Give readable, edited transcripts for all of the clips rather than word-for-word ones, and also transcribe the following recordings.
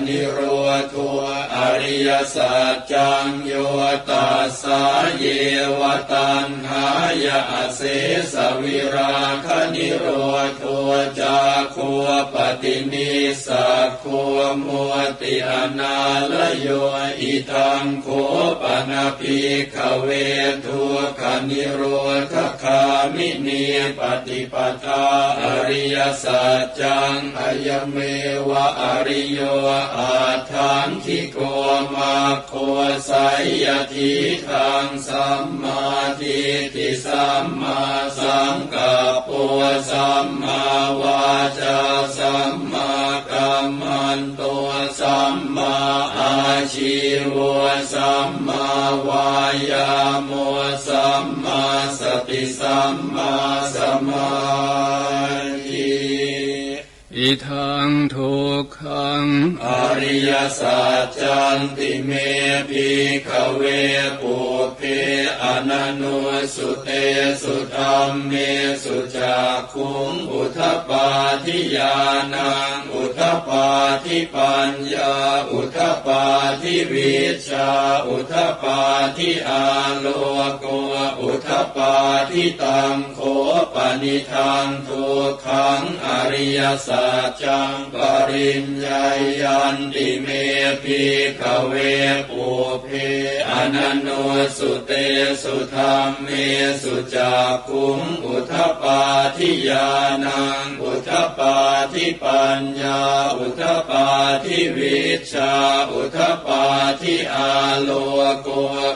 นิโรธอริยสัจจังโยตัสสะเยวตัณหายาเสสวิราคะนิโรธจักขัวปฏินิสักขัวมัวติอนาลโยอิทังโคปนาภิกขเวทุกขนิโรธคามินีปฏิปทาอริยสัจจังอายเมวะอริโยอาทังคิโกมาโคไสยทิทังสัมมาทิฏฐิสัมมาสังกัปปะสัมมาวาจาสัมมากัมมันโตสัมมาอาชีวะสัมมาวายาโมสัมมาสติสัมมาสมาธิอิทังทุกขังอริยสัจจันติเมภิกขเวปุเพอนันโนสุเตสุธัมเมสุจักขุงอุทธปาทิญาณังอุทธปาทิปัญญาอุทธปาทิวิชชาอุทธปาทิอาโลโกอุทธปาทิตังโคปนิทังทุกขังอริยสัจจังปริญญายันติเมภิกขเวปุเพอนันโนสุเตสุธัมเมสุจักขุงอุทธปาทิญาณังอุทธปาทิปัญญาอุทธปาทิวิชชาอุทธปาทิอาโลโก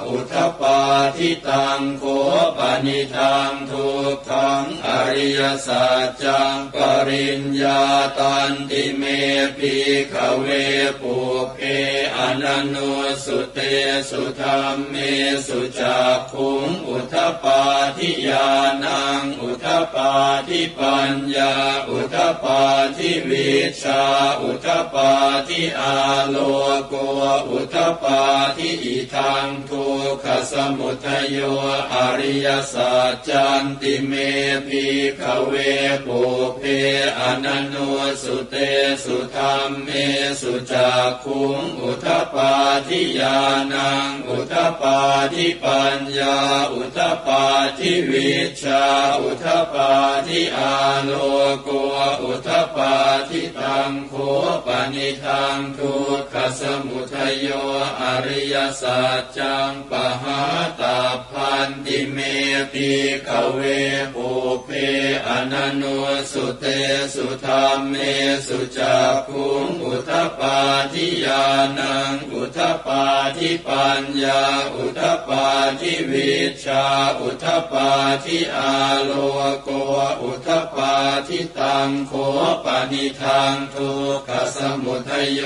อุทธปาทิตังโคปนิทังทุกขังอริยสัจจังปริญญาตันติเมภิกขเวปุเพอนันโนสุเตสุธัมเมสุจักขุงอุทธปาทิญาณังอุทธปาทิปัญญาอุทธปาทิวิชชาอุทธปาทิอาโลโกอุทธปาทิอิทังทุกขสมุทัยโยอริยสัจจันติเมภิกขเวปุเพอนันโนสุเตสุธัมเมสุจักขุงอุทธปาทิญาณังอุทธปาทิปัญญาอุทธปาทิวิชชาอุทธปาทิอาโลโกอุทธปาทิตังโคปนิทังทุกขสมุทัยโยอริยสัจจังปหาตาพันติเมภิกขเวปุเพอนันโนสุเตสุธัมเมสุจักขุงอุทธปาทิญาณังอุทธปาทิปัญญาอุทธปาทิวิชชาอุทธปาทิอาโลโกอุทธปาทิตังโคปนิทังทุกขสมุทัยโย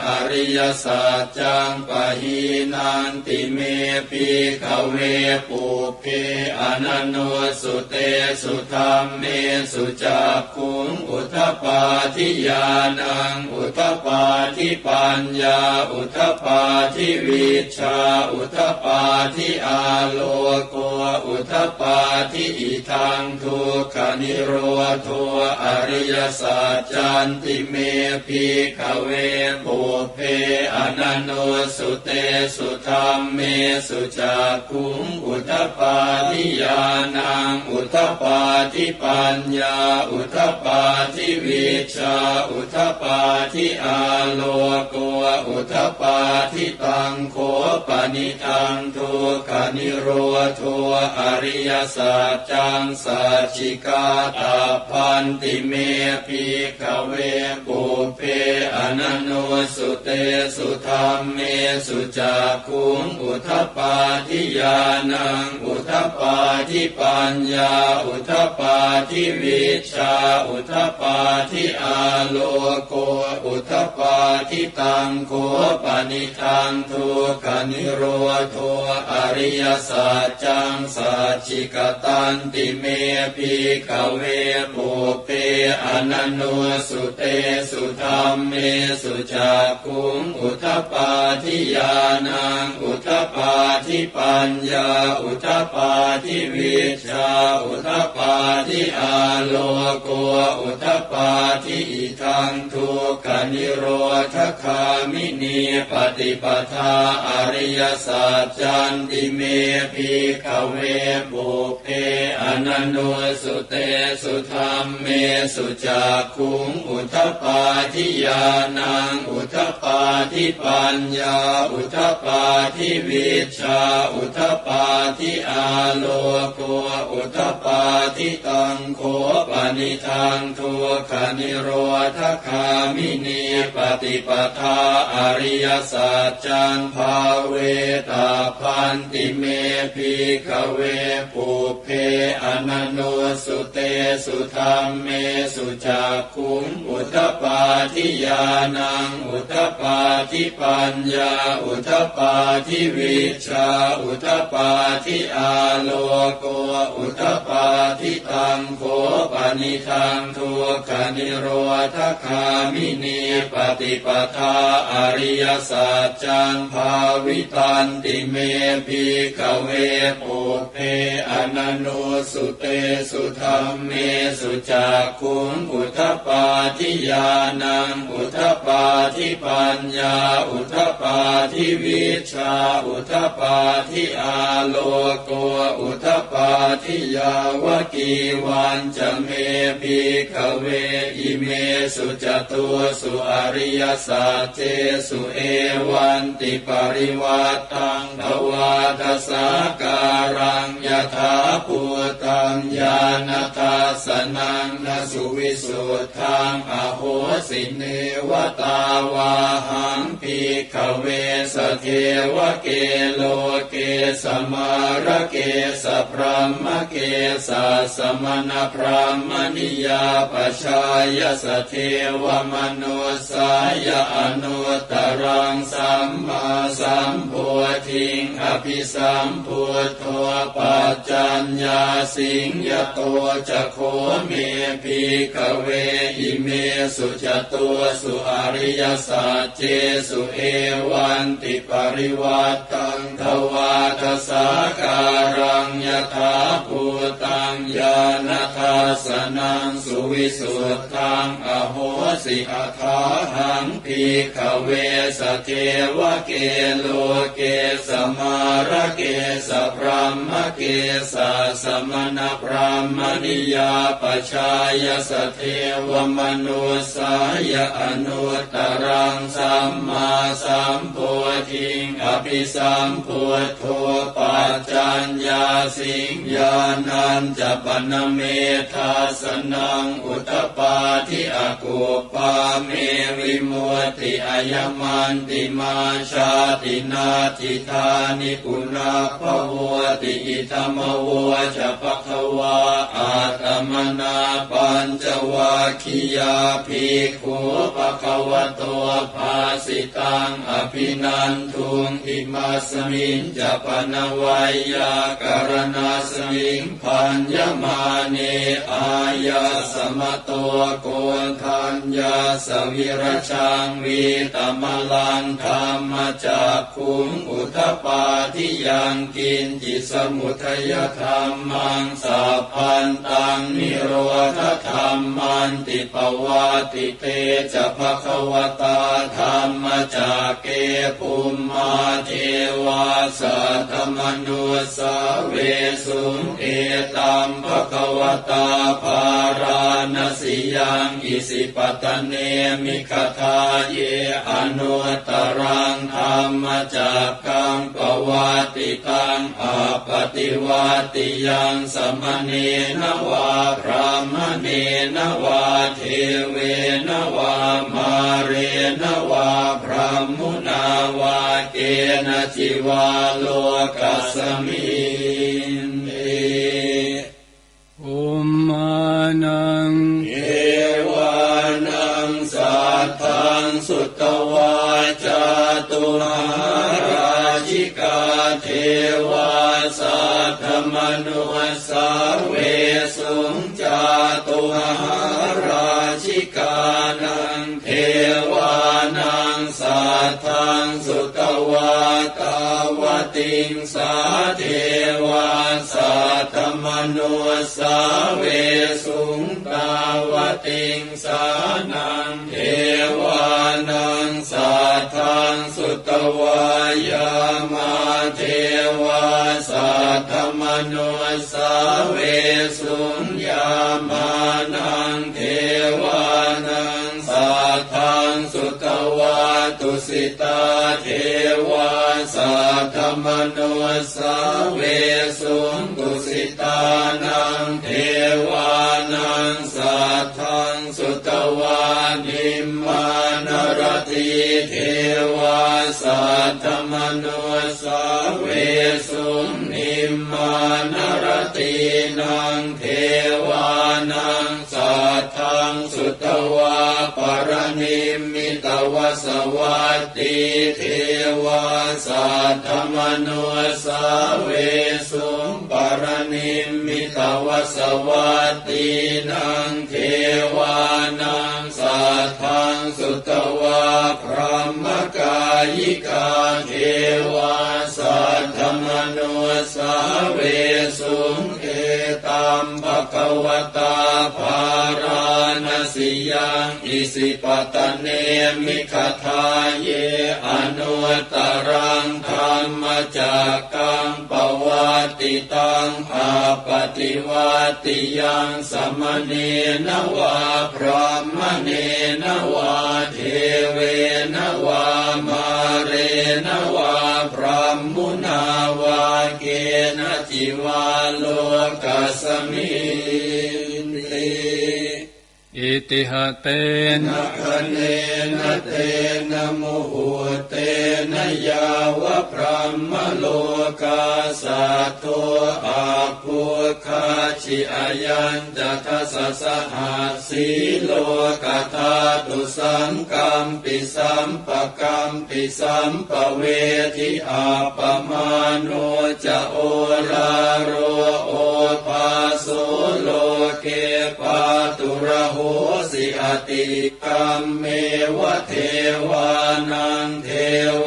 อริยสัจจังปหีนันติเมภิกขเวปุเพอนันโนสุเตสุธัมเมสุจักขุงอุทธปาทิญาณังอุทธปาทิปัญญาอุทธปาทิวิชชาอุทธปาทิอาโลโกอุทธปาทิอิทังทุกขนิโรธอริยสัจจันติเมภิกขเวปุเพอนันโนสุเตสุธัมเมสุจักขุงอุทธปาทิญาณังอุทธปาทิปัญญาอุทธปาทิวิชชาอุทธปาทิอาโลโกอุทธปาทิตังโคปนิทังทุกขนิโรธอริยสัจจังสัจฉิกาตาพันติเมภิกขเวปุเพอนันโนสุเตสุธัมเมสุจักขุงอุทธปาทิญาณังอุทธปาทิปัญญาอุทธปาทิวิชชาอุทธปาทิอาโลโกอุทธปาทิตังโคปนิทังทุกขนิโรธอริยสัจจังสัจฉิกตันติเมภิกขเวปุเพอนันโนสุเตสุธัมเม สุจักขุงอุทธปาทิญาณังอุทธปาทิปัญญาอุทธปาทิวิชชาอุทธปาทิอาโลโกอุทธปาทิอิทังทุกขนิโรธคามินีปฏิปทาอริยสัจจันติเมภิกขเวปุเพอนันโนสุเตสุธรรมเมสุจักขุงอุทธปาทิญาณังอุทธปาทิปัญญาอุทธปาทิวิชชาอุทธปาทิอาโลโกอุทธปาทิตังโฆปนิทังทุกขนิโรธคามินีปฏิปทาอริยสัจจังภาเวตาพันติเมภิกขเวปุเพอนันโนสุเตสุธรรมเมสุจักขุงอุทธปาทิญาณังอุทธปาทิปัญญาอุทธปาทิวิชชาอุทธปาทิอาโลโกอุทธปาทิตังโฆปนิทังทุกขนิโรธคามินีปฏิปทาอริยสัจจังภาวิตันติเมภิกขเวปุเพอนันโนสุเตสุธรรมเมสุจักขุงอุทธปาทิญาณังอุทธปาทิปัญญาอุทธปาทิวิชชาอุทธปาทิอาโลโกอุทธปาทิยาวกีวันจะเมภิกขเวอิเมสุจตุสุอริยสัจเจสุเอวันติปริวัตตังภวาทสาการังยถาภูตังญาณทัสสนังนสุวิสุทธังอโหสิเนวตาวาหังภิกขเวสเทวเกโลเกสมาระเกสพรหมเกสสมณพรหมนิยาปชายสเทวมนุสายอนุตตรังสัมมาสัมโพธิงอภิสัมพุทโธปัจจัญญาสิงยโตจะโคเมภิกขเวอิเมสุจตุสุอริยสัจเจสุเอวันติปริวัตตังทวาทสาการังยถาภูตังญาณทัสสนังสุวิสุทธังอโหสิอัฏฐาหังภิกขเวสเทวเกโลเกสมาระเกสพรหมเกสสมณพราหมณิยาปชายสเทวมนุสายอนุตตรังสัมมาสัมโพธิงอภิสัมพุทโธปัจจัญญาสิงญาณัญจปนเมธัสสนังอุทธปาทิอกุปปาเมวิมุตติอายมันติมาชาตินาทิธานิปุนาภวติอิธรรมโวจะภควาอาตมนาปัญจวัคคียาภิกขุภควโตภาสิตังอภินันทุงอิมัสมิงจะปนวัยยากรณาสมิงพัญญมาเนอายาสมโตโกทัญญาสวิรชังวีตมลังธรรมจักขุงอุทธปาทิยังกินจิสมุทัยธรรมังสัพพันตังนิโรธธรรมันติปวาติเตจะภควตาธรรมจักเกภูมิมาเทวาสัทธมนุสาเวสุงเอตัมภควตาภารานสิยังอิสิปตเนมิคทาเยอนุตตรังธรรมจักกังปวัติตังอปฏิวัติยังสมเนนวาพรหมเนนวาเทเวนวามาเรนวาพรหมุนาวาเกณจิวาโลกัสมินอุมมานังเอวานังสัทธังสุตวาจาตุหาราชิกาเทวาสัทธมนุสาเวสุงจาตุหาราชิกานังเทวา สัทธังสุตวาตาวติงสาเทวาสัทธมนุสาเวสุงตาวติงสานังเทวานังสัทธังสุตวายามาเทวาสัทธมนุสาเวสุงยามานังเทวานังสัทธังสุตวาตุสิตาเทวาสัทธมนุสาเวสุงตุสิตานังเทวานังสัทธังสุตวานิมมานรติเทวาสัทธมนุสาเวสุงนิมมานรตินังเทวานังสัทธังสุตวาปรนิมมิตวสวัตติเทวาสัทธมนุสาเวสุงปรนิมมิตวสวัตตินังเทวานังสัทธังสุตวาพรหมกายิกาเทวาสัทธมนุสาเวสุงเอตัมภะคะวตาภาราณสียังอิสิปตเนมิคทาเยอนุตตรังธรรมจักกังปวัตติตังอาปฏิวัติยังสมเนนวาพรหมเนนวาเทเวนวามาเรนวาพรหมุนาวาเกณจิวาโลกัสมิติ อิติหะเตนะคะเนนะเตนะโมโหเตนะยาวะพรหมโลกาสัตโตอาภูคาชิอายัญจะทัสสะหัสสีโลกธาตุสังกัมปิสัมปะกัมปิสัมปเวทิอาปมาโนจะโอลาโรโอภาโสโลเกปาตุระโหสิอติกัมเมวะเทวานังเท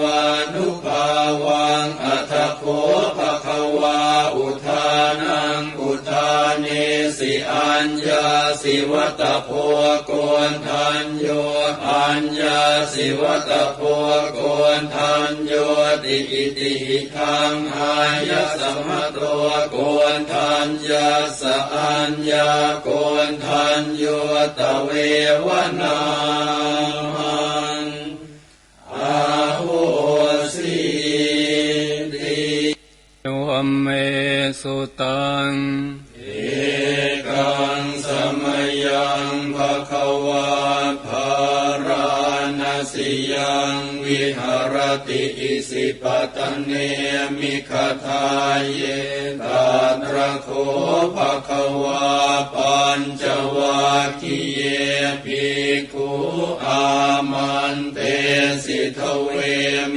วานุภาวังอัตถโคภควาอุทานังอุทาเนสิอัญญาสิวัตโพโกนทัญโยอัญญาสิวัตโพโกนทัญโยติอิติทังหายะสัมมโตโกนทัญญาสอัญญาโกนทัญโยตเววนาอาโหสิติโยเมสุตังเอกังสมยังภควาภาราณสิยังวิหารติอิสิปตเนมิคทาเยตาตระโคภควาปัญจวัคคีเยภิกขุอามันเตสิทเวเม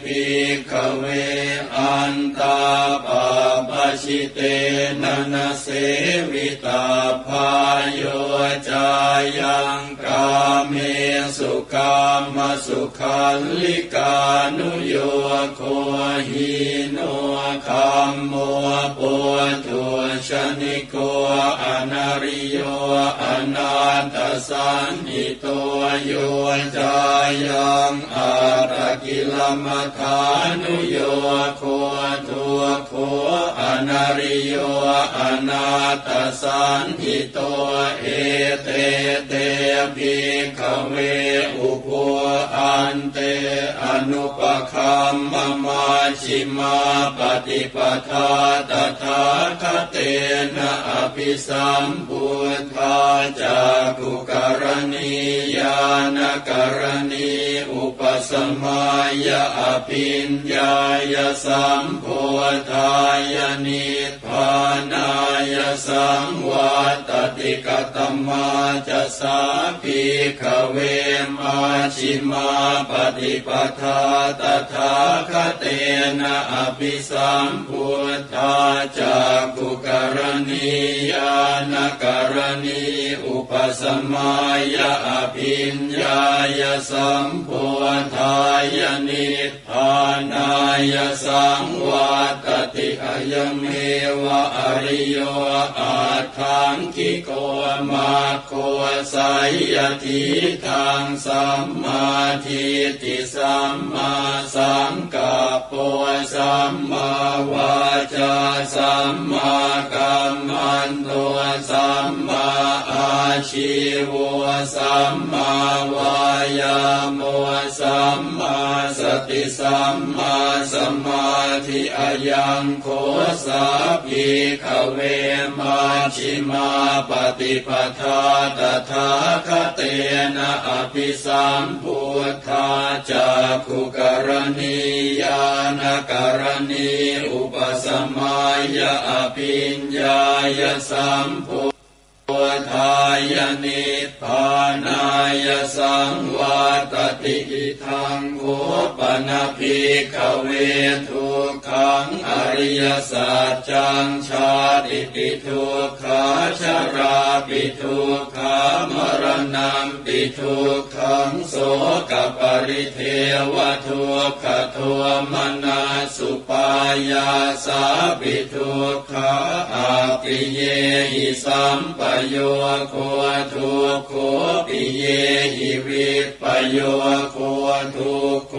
ภิกขเวอันตาปาปชิเตนะนะเสวิตาภายโยจายังกาเมสุกามสุขันลิกานุโยโคหิโนคัมโมปุถุชนิโกอนาริโยอนาตสันหิโตโยจายังอาตกิลมัฏฐานุโยโคทุโคอนาริโยอนาตสันหิโตเอเตเตภิกขเวอุโภอันเตอนุปคัมมมาชิมาปฏิปทาตถาคเตนะอภิสัมพุทธาจักขุกรณีญาณกรณีอุปสมัยอภิญญายสัมโพธายนิพพานายสังวัตติกตมาจะสาภิกขเวมาชิมา มาปฏิปทาตถาคเตนะอภิสัมพุทธาจักขุกรณียานกรณีอุปสมัยยะอภิญญายสัมโพธายนิพพานายสังวาตติอยังเมวะอริโยอาทังคิโกมาโคสัยยทิทางสัมมาทิฏฐิสัมมาสังกัปปะสัมมาวาจาสัมมากัมมันโตสัมมาอาชีวะสัมมาวายามะสัมมาสติสัมมาสมาธิอายังโคสาภิกขเวมัชฌิมาปฏิปทาตถาคเตนะอภิสัมพุทธาจักขุกรณียานกรณีอุปสมัยยะอภิญญายสัมโพธายนิพพานายสังวาตติอิทังโขปนภิกขเวทุกขังอริยสัจจังชาติปิทุกขาชราปิทุกขามรณะปิทุกขังโสกปริเทวทุกขโทมนัสสุปายาสาปิทุกขาอาปิเยหิสัมปโยโคทุกโขปิเยหิวิปปโยโคทุกโข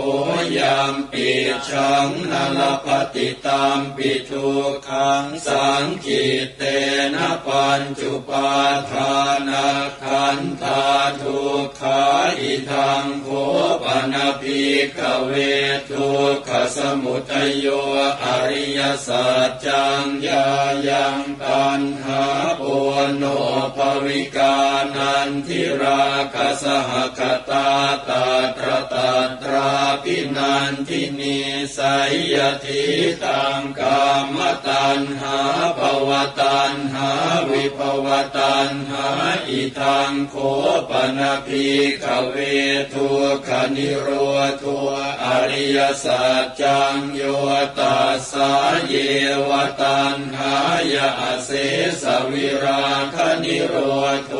ยามปิชังนลปฏิตามปิทุกขังสังคิเตนะปัญจุปาทานาขันธาทุกขาอิทังโขปนภิกขเวทุกขสมุทัยโยอริยสัจจังยายังตัณหาปุโนภวิกานันทิราคะสหคตาตาตระตาตราปินันทินิสัยยทิตังกามตัณหาภวตัณหาวิภวตัณหาอิทังโขปนภิกขเวทุกขนิโรธอริยสัจจังโยตัสสะเยวตัณหายะเสสวิราคะนิโรธ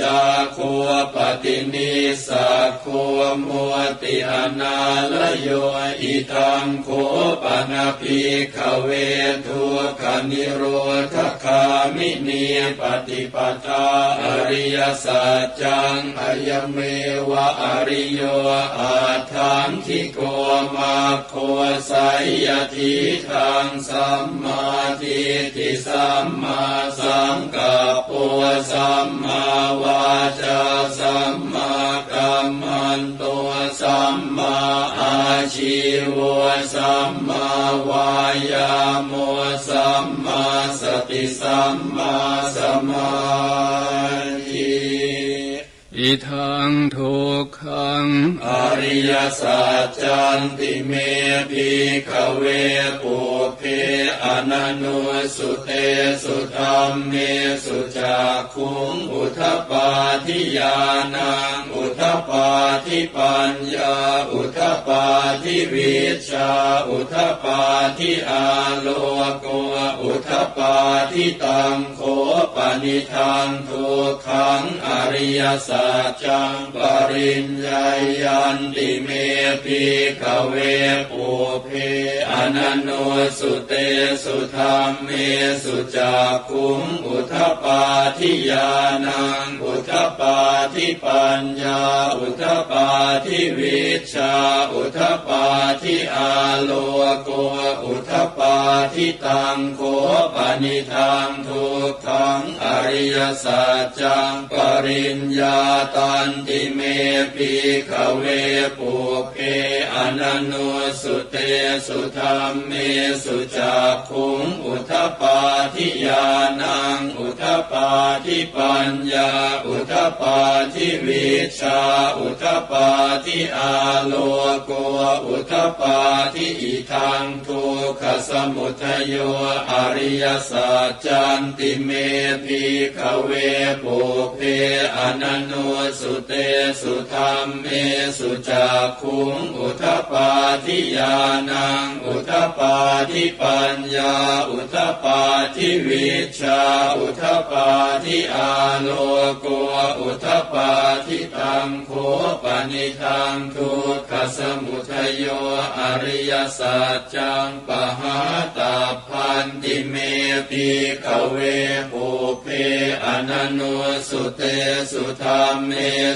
จากขัวปฏินิสักขัวมัวติอนาลโยอิทังโขปนภิกขเวทุกขนิโรธคามินีปฏิปทาอริยสัจจังอายเมวะอริโยอาทังคิโกมาโคสัยยทิทางสัมมาทิฏฐิสัมมาสังกัปปะสัมมาวาจาสัมมากัมมันโตสัมมาอาชีวะสัมมาวายามะสัมมาสติสัมมาสมาธิ อิทังทุกขังอริยสัจจันติเมภิกขเวปุเพอนันโนสุเตสุธัมเมสุจักขุงอุทธปาทิญาณังอุทธปาทิปัญญาอุทธปาทิวิชชาอุทธปาทิอาโลโกอุทธปาทิตังโขปนิทังทุกขังอริยสัจจังปริญญายันติเมภิกขเวปุเพอนันโนสุเตสุธัมเมสุจักขุงอุทธปาทิญาณังอุทธปาทิปัญญาอุทธปาทิวิชชาอุทธปาทิอาโลโกอุทธปาทิตังโขปนิทังทุกขังอริยสัจจังปริญญาตันติเมภิกขเวปุเพอนันโนสุเตสุธัมเมสุจักขุงอุทธปาทิญาณังอุทธปาทิปัญญาอุทธปาทิวิชชาอุทธปาทิอาโล โกอุทปาทิอิทังทุกขสมุทัยโยอริยสัจจันติเมภิกขเวปุเพอนันโนสุเตสุธรรมเมสุจักขุงอุทปาทิญาณังอุทปาทิปัญญาอุทปาทิวิชชาอุทปาทิอาโลโกอุทปาทิตังโฆปนิทังทุกขสมุทัยโยอริยสัจจังปหาตาพันติเมภิกขเวปุเพอนันโนสุเตสุธรรมเม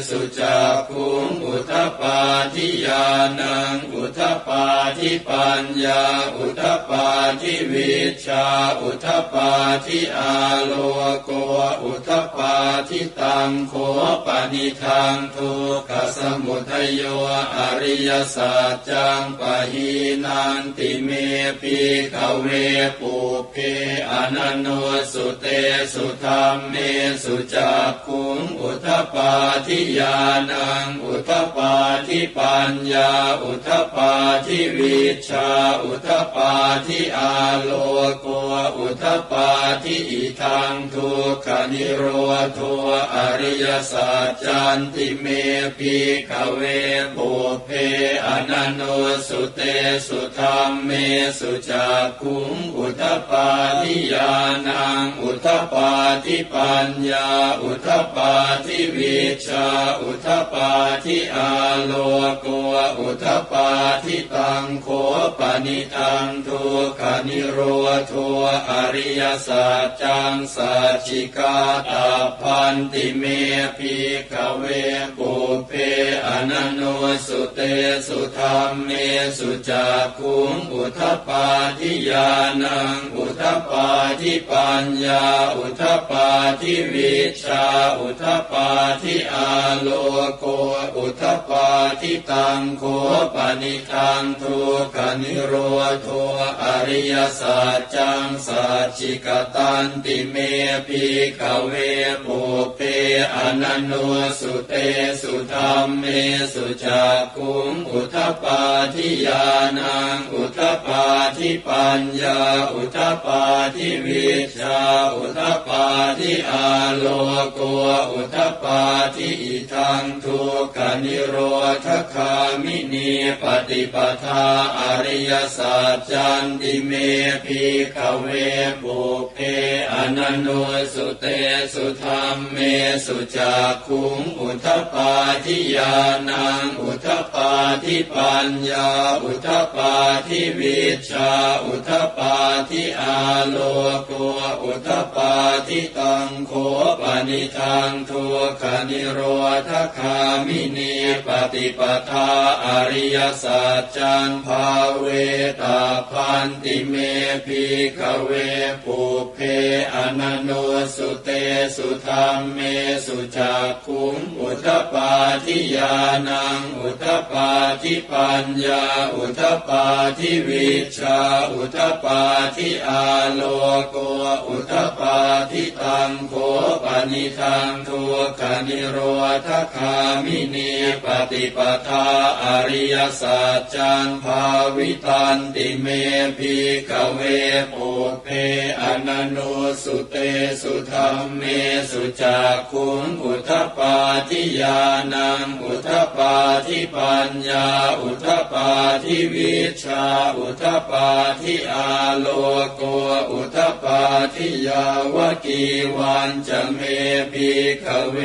สุจักขุงอุทปาทิญาณังอุทปาทิปัญญาอุทปาทิวิชชาอุทปาทิอาโลโกอุทปาทิตังโฆปนิทังทุกขสมุทัยโยอริยสัจจังปะหีนันติเมภิกขเวปุเพอนันโนสุเตสุธรรมเมสุจักขุงอุทปาทิญาณังอุทปาทิปัญญาอุทปาทิวิชชาอุทปาทิอาโลโกอุทปาทิอิทังทุกขนิโรธอริยสัจจันติเมภิกขเวปุเพอนันโนสุเตสุธรรมเมสุจักขุงอุทปาทิญาณังอุทปาทิปัญญาอุทปาทิวิชชาอุทปาทิอาโลโกอุทปาทิตังโฆปนิทังทุกขนิโรธอริยสัจจังสัจฉิกาตาพันติเมภิกขเวปุเพอนันโนสุเตสุธรรมเมสุจักขุงอุทปาทิญาณังอุทปาทิปัญญาอุทปาทิวิชชาอุทปาทิอาโลโกอุทปาทิตังโฆปนิทังทุกขนิโรธอริยสัจจังสัจฉิกตันติเมภิกขเวปุเพอนันโนสุเตสุธรรมเมสุจักขุงอุทปาทิญาณังอุทปาทิปัญญาอุทปาทิวิชชาอุทปาทิอาโลโกอุทปาทิอิทังทุกขนิโรธคามินีปฏิปทาอริยสัจจันติเมภิกขเวปุเพอนันโนสุเตสุธรรมเมสุจักขุงอุทปาทิญาณังอุทปาทิปัญญาอุทปาทิวิชชาอุทปาทิอาโลโกอุทปาทิตังโฆปนิทังทุกขนิโรธคามินีปฏิปทาอริยสัจจังภาเวตาพันติเมภิกขเวปุเพอนันโนสุเตสุธรรมเมสุจักขุงอุทปาทิญาณังอุทปาทิปัญญาอุทปาทิวิชชาอุทปาทิอาโลโกอุทปาทิตังโฆปนิทังทุกขนิโรธคามินีปฏิปทาอริยสัจจังภาวิตันติเมภิกขเวปุเพอนันโนสุเตสุธรรมเมสุจักขุงอุทปาทิญาณังอุทปาทิปัญญาอุทปาทิวิชชาอุทปาทิอาโลโกอุทปาทิยาวกีวันจะเมภิกขเว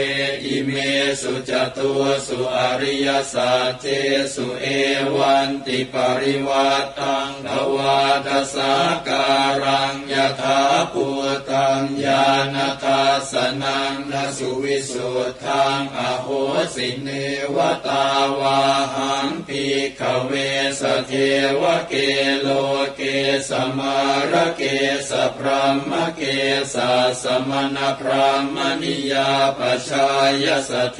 อิเมสุจตุสุอริยสัจเจสุเอวันติปริวัตตังภวาทสาการังยถาภูตังญาณทัสสนังทสุวิสุทธังอโหสิเนวตาวาหังภิกขเวสเทวเกโลเกสมาระเกสพรหมเกสสมณพรหมนิยาปชายสเท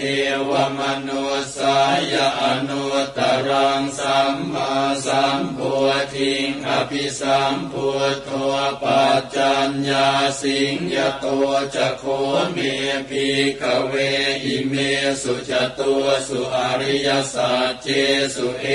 วมนุสายอนุตตรังสัมมาสัมโพธิงอภิสัมพุทโธปัจจัญญาสิงยโตจะโคเมภิกขเวอิเมสุจตุสุอริยสัจเจ สุเอ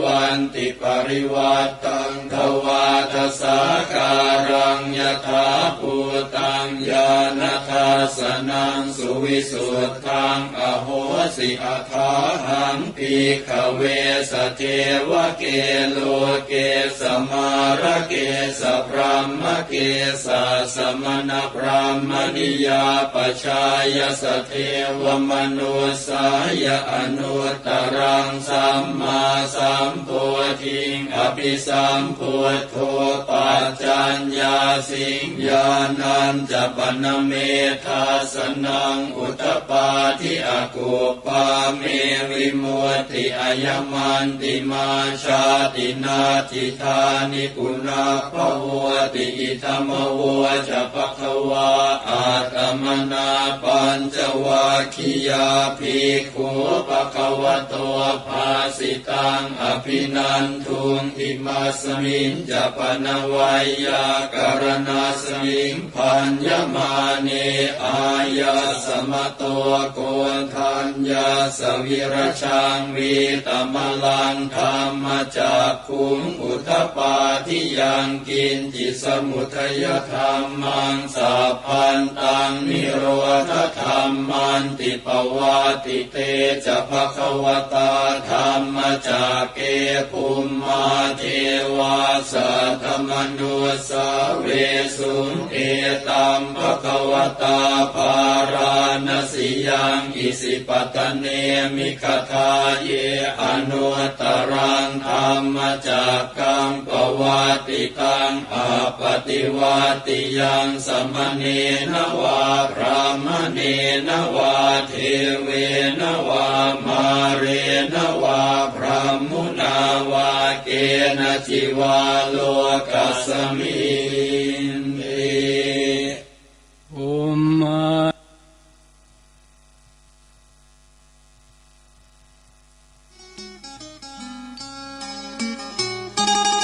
วันติปริวัตตังทวาทสาการังยถาภูตังญาณทัสสนังสุวิสุทธังอโหสิอัฏฐาหังภิกขเวสเทวเกโลเกสมาระเกสพรหมเกสสมณพราหมณิยาปชายสเทวมนุสายอนุตตรังสัมมาสัมโพธิงอภิสัมพุทโธปัจจัญญาสิงญาณัญจปนเมธาสนังอุตตปาทิอากุปาเมวิมุตติอายมันติมาชาตินาทิธานิปุณาภวติอิธรรมโวจะภควาอาตมนาปัญจวัคคียาภิกขุภควโตภาสิตังอภินันทุงอิมัสมิงจะปนวัยยากรณาสมิงพันยมาเนอายาสมโตโกนทัญญาสวิรชังวีตมลังธรรมจักขุงอุทธปาทิยังกินจิสมุทัยธรรมังสัพพันตังนิโรธธรรมันติปวาติเตจะภควตาธรรมจักเกภูมิมาเทวาสัทธมนุสาเวสุงเอตัมภควตาภารานสิยังอิสิปตเนมิคทาเยอนุตตรังธรรมจักกังปวัติตังอาปฏิวัติยังสมเนนวาพรามเนนวาเทเวนวามาเรนวาพรหมุนาวาเกณจิวาโลกัสสมิ